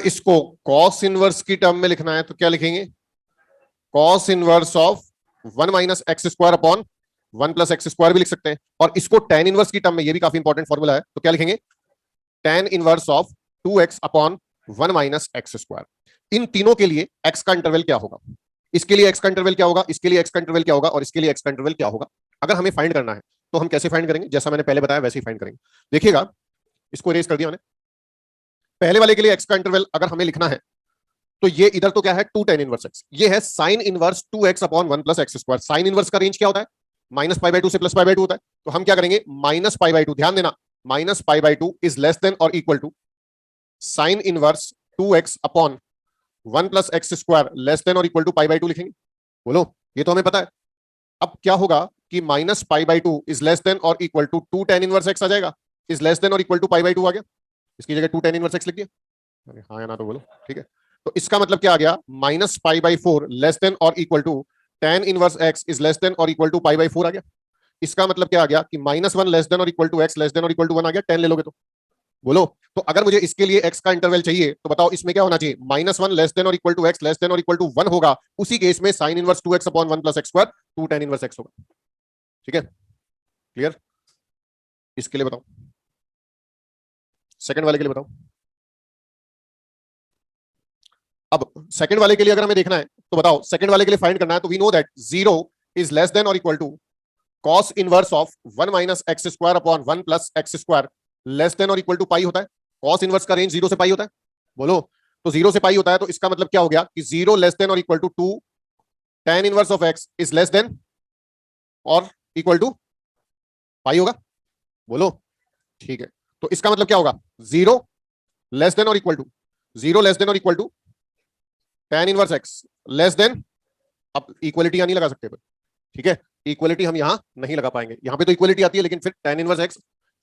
इसको cos inverse की term में लिखना है तो क्या लिखेंगे? Cos inverse of 1 minus X square upon 1 plus x square भी लिख सकते हैं। और इसको टेन इनवर्स की टर्म में, ये भी काफी इंपॉर्टेंट फॉर्मूला है, तो क्या लिखेंगे? Tan inverse of 2x upon 1 minus X square. इन तीनों के लिए x का इंटरवल क्या होगा, इसके लिए x का इंटरवल क्या होगा, इसके लिए x का इंटरवल क्या होगा, और इसके लिए x का इंटरवल क्या होगा। अगर हमें फाइंड करना है तो हम कैसे फाइंड करेंगे? जैसा मैंने पहले बताया वैसे ही फाइंड करेंगे। देखिएगा, इसको इरेज कर दिया मैंने। पहले वाले के लिए x का इंटरवल अगर हमें लिखना है तो ये इधर तो क्या है, 2 tan इनवर्स x, ये है sign inverse 2x upon 1 plus x square. Sine inverse का रेंज क्या होता है? माइनस पाई बाई 2 से प्लस पाई बाई 2 होता है। तो हम क्या करेंगे? माइनस पाई बाई 2, ध्यान देना, minus pi by 2 is less than और equal to sine inverse 2x upon 1 plus x square less than और इक्वल टू पाई बाई 2 लिखेंगे। बोलो, ये तो हमें पता है। अब क्या होगा कि minus pi by 2 is less than और equal to 2 tan inverse x आ जाएगा, इज लेस देन और इक्वल टू पाई बाई 2 आ गया। इसकी जगह 2 tan इनवर्स x लिख दिया। अरे हाँ या ना तो बोलो, ठीक है। तो इसका मतलब क्या आ गया? Minus pi by 4 less than और equal to tan inverse x is less than और इक्वल टू पाई बाई 4 आ गया। इसका मतलब क्या आ गया कि -1 लेस देन और equal to x less than और इक्वल टू 1 आ गया। 10 ले लोगे तो बोलो। तो अगर मुझे इसके लिए x का इंटरवल चाहिए तो बताओ इसमें क्या होना चाहिए? -1 लेस देन और equal to x less than और इक्वल टू 1 होगा। उसी केस में sine inverse 2x upon 1 plus x square 2 tan inverse x होगा। ठीक है, क्लियर? इसके लिए बताओ, सेकंड वाले के लिए बताओ। अब सेकंड वाले के लिए अगर हमें देखना है तो बताओ, सेकंड वाले के लिए फाइंड करना है तो we know that 0 is less than और equal to cos inverse of 1 minus X square upon 1 plus x square less than और इक्वल टू पाई होता है। cos इनवर्स का रेंज 0 से पाई होता है। बोलो, तो 0 से पाई होता है तो इसका मतलब क्या हो गया कि 0 लेस देन और equal to 2 tan inverse of x is less than और इक्वल टू पाई होगा। बोलो, ठीक है। तो इसका मतलब क्या होगा? 0 लेस देन और इक्वल टू 0 लेस देन और equal to tan inverse x less than, अब इक्वलिटी यहां नहीं लगा सकते, ठीक है, इक्वलिटी हम यहां नहीं लगा पाएंगे। यहां पे तो इक्वलिटी आती है लेकिन फिर tan इनवर्स x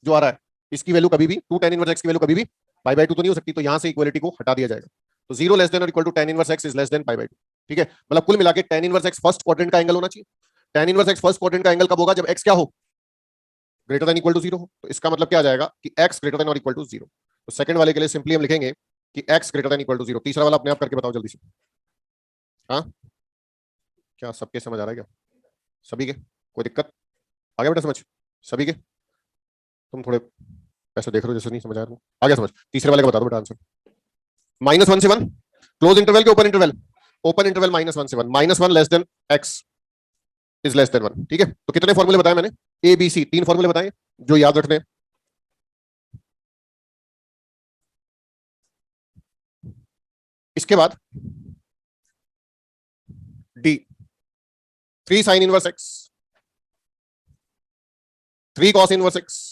जो आ रहा है इसकी वैल्यू कभी भी 2 tan इनवर्स x की वैल्यू कभी भी पाई बाई 2 तो नहीं हो सकती, तो यहां से इक्वलिटी को हटा दिया जाएगा। तो 0 लेस देन और equal to tan inverse x is less than pi by 2। ठीक है, मतलब कुल मिला के tan inverse x first quadrant का एंगल होना चाहिए। tan inverse x first quadrant का एंगल कब होगा? जब x क्या हो? ग्रेटर देन इक्वल टू 0 हो। तो इसका मतलब क्या आ जाएगा कि x ग्रेटर देन और इक्वल टू 0। तो सेकंड वाले के लिए सिंपली हम लिखेंगे कि x greater than equal to 0। तीसरा वाला अपने आप करके बताओ जल्दी से। हाँ, क्या सबके समझ आ रहा है क्या? सभी के? कोई दिक्कत? आ गया बेटा समझ सभी के? तुम थोड़े ऐसे देख रहे हो जैसे नहीं समझ आ रहा। आ गया समझ? तीसरे वाले का बता दो बेटा आंसर। -1 से 1, क्लोज इंटरवल के ओपन इंटरवल? ओपन इंटरवल -1 से 1, -1 less then x is less then 1। ठीक है, तो कितने फॉर्मूले बताए मैंने? ए बी सी, 3 फॉर्मूले बताए जो याद रखने। इसके बाद D, 3 sine inverse x, 3 cos inverse x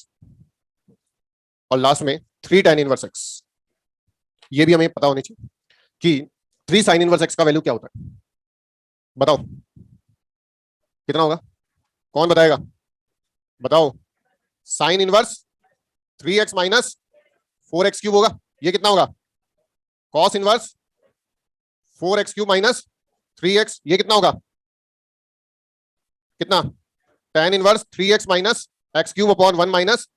और लास्ट में 3 tan इनवर्स x। ये भी हमें पता होनी चाहिए कि 3 साइन इनवर्स x का वैल्यू क्या होता है। बताओ कितना होगा? कौन बताएगा? बताओ। Sign inverse 3x minus 4x cube होगा। ये कितना होगा? Cos inverse 4x cube minus 3x, ये कितना होगा? कितना? tan inverse 3x minus x cube upon 1 minus,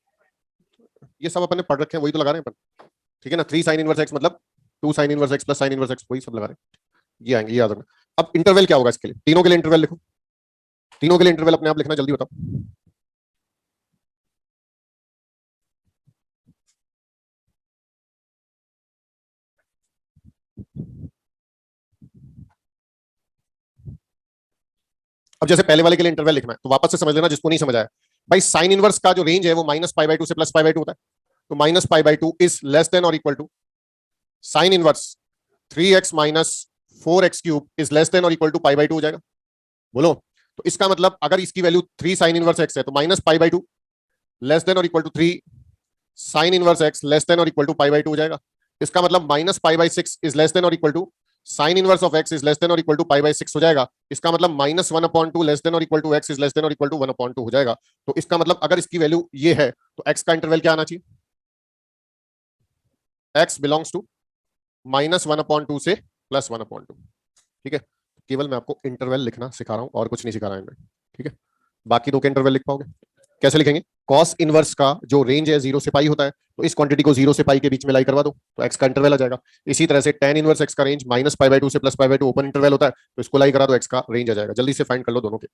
ये सब अपन ने पढ़ रखे हैं, वही तो लगा रहे हैं अपन। ठीक है ना, 3 साइन इनवर्स x मतलब 2 sign inverse x plus sign inverse x, वही सब लगा रहे हैं। ये आएंगे, ये याद रखना। अब इंटरवल क्या होगा इसके लिए? तीनों के लिए इंटरवल लिखो। तीनों के लिए इंटरवल अपने आप लिखना, जल्दी बताओ। अब जैसे पहले वाले के लिए इंटरवल लिखना है तो वापस से समझ लेना जिसको नहीं समझ आया। भाई साइन इनवर्स का जो रेंज है वो -π/2 से +π/2 होता है। तो -π/2 इज लेस देन और equal to sine inverse 3x minus 4x cube is less than और इक्वल टू π/2 हो जाएगा। बोलो, तो इसका मतलब अगर इसकी वैल्यू 3 साइन इनवर्स x है तो -π/2 लेस देन और equal to 3 sine inverse x less than और इक्वल टू π/2 हो जाएगा। इसका मतलब -π/6 इज लेस देन और equal to sine inverse of x is less than और इक्वल टू π/6 हो जाएगा। इसका मतलब -1/2 लेस देन और equal to x is less than और इक्वल टू 1/2 हो जाएगा। तो इसका मतलब अगर इसकी वैल्यू ये है तो x का इंटरवल क्या आना चाहिए? x बिलोंग्स टू -1/2 से +1/2। ठीक है, केवल मैं आपको इंटरवल लिखना सिखा रहा हूं और कुछ नहीं सिखा रहा हूं मैं। ठीक है, बाकी दो के इंटरवल लिख पाओगे? कैसे लिखेंगे? कॉस इनवर्स का जो रेंज है 0 से पाई होता है, तो इस क्वांटिटी को 0 से पाई के बीच में लाई करवा दो, तो एक्स का इंटरवल आ जाएगा। इसी तरह से tan इनवर्स एक्स का रेंज -π/2 से +π/2 ओपन इंटरवल होता है, तो इसको लाई करा दो, एक्स का रेंज आ जाएगा। जल्दी से फाइंड कर लो दोनों के।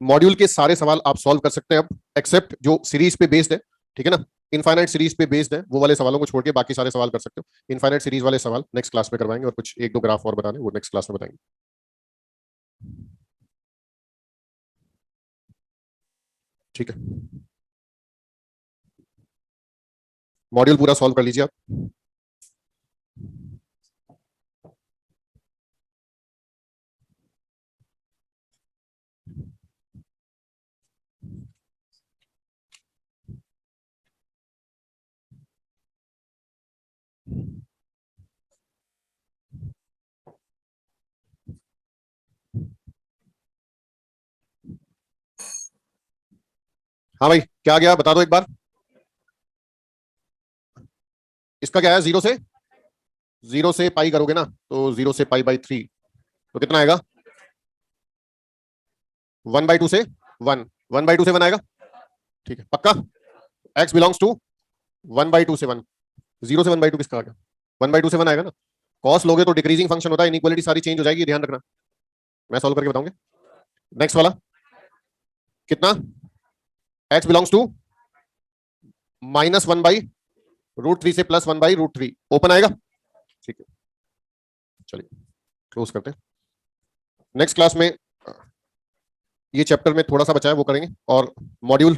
मॉड्यूल के सारे सवाल आप सॉल्व कर सकते हैं अब, एक्सेप्ट जो सीरीज पे बेस्ड है, ठीक है ना, इनफाइनाइट सीरीज पे बेस्ड है, वो वाले सवालों को छोड़ के बाकी सारे सवाल कर सकते हो। इनफाइनाइट सीरीज वाले सवाल नेक्स्ट क्लास में करवाएंगे, और कुछ एक दो ग्राफ और बताने, वो नेक्स्ट क्लास में बताएंगे। ठीक है, मॉड्यूल पूरा सॉल्व कर लीजिए आप। हाँ भाई, क्या गया बता दो एक बार। इसका क्या है? 0 से पाई करोगे ना, तो 0 से π/3, तो कितना आएगा? 1/2 से 1, 1/2 से 1 आएगा। ठीक है, पक्का? x बिलोंग्स टू 1/2 से 1, 0 से 1/2 किसका आ गया? 1/2 से 1 आएगा ना। कॉस लोगे तो डिक्रीजिंग फंक्शन होता है, इनइक्वालिटी सारी चेंज हो जाएगी, ध्यान रखना। मैं सॉल्व करके बताऊंगा। नेक्स्ट वाला कितना? x बिलोंग्स टू -1/√3 से +1/√3 ओपन आएगा। ठीक है, चलिए क्लोज करते हैं। नेक्स्ट क्लास में ये चैप्टर में थोड़ा सा बचा है वो करेंगे, और मॉड्यूल